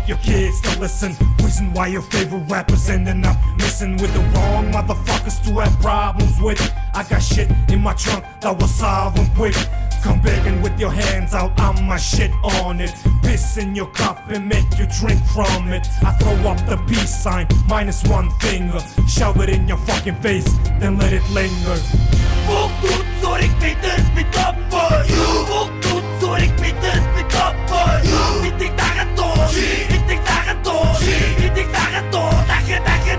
want your kids to listen. Reason why your favorite rappers ending up missing with the wrong motherfuckers to have problems with. I got shit in my trunk that will solve them quick. Come begging with your hands out, I'm my shit on it. Piss in your cup and make you drink from it. I throw up the peace sign, minus one finger. Shove it in your fucking face, then let it linger. Бүгд зүрийг бидэнд би топпоо. Бүгд зүрийг бидэнд би топпоо. Бидийг даган дуу, бидийг даган дуу, бидийг даган дуу.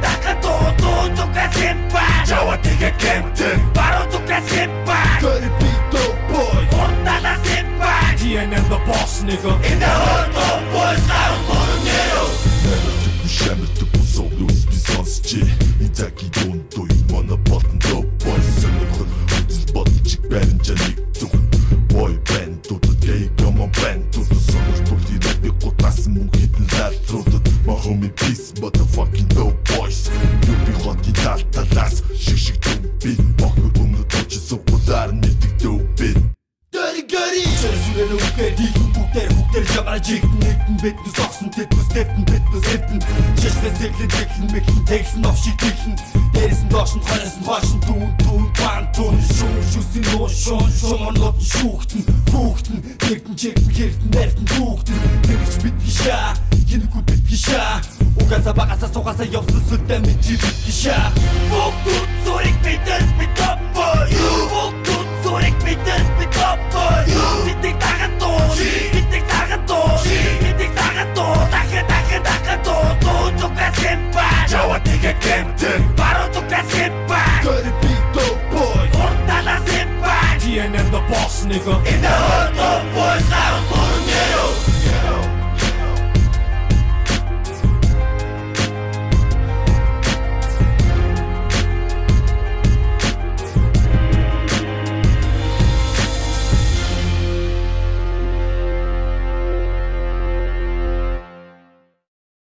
Дахин дуу, дуу тука симпа. Жава тигэ кемтэн, баро тука симпа. Dirty beat dope boy, ордала симпа. TNM the boss nigga. In the hood, dope boys, народ борнеро. Нэрэтгүй шамардаг усоолус би сонсчи. Интаки дондой мана батн dope boys. Сэнэхэр үзэл бодчих барин жаник зүг. Boy band тутад гей гаман band тутад сонор тулти рэпи гутасан мөн хитэн латруудад. My homie peace motherfucking dope boys. Юби хоти талталаас шиг дүүби. Бохор өмнөд очи суугаар нэгдэг дүүби. Gari Çözülen ukeri Hukter camara çektin Ektin betni saksun tetmez teftin betmez heptin Çeşle zeklin teklin meklin teksin afşik teklin Derisin daşın hanesin başın Tuğun pantun Şusin o şon lotun şuhtin Tektin çektin kertin ertin tuğtin Deviç bitki şa Yeni kut bitki şa O gaza bakasa sokasa yapsın sütten bitki bitki şa Buktut zorik biten bir tapboy Buktut zorik biten bir tapboy Bittik dagan duu, bittik dagan duu, bittik dagan duu. Дахин дуу, дуу тука симпа. Жава тигэ кемтэн, баро тука симпа. Dirty beat dope boy, ордала симпа. TNM the boss nigga. In the hood,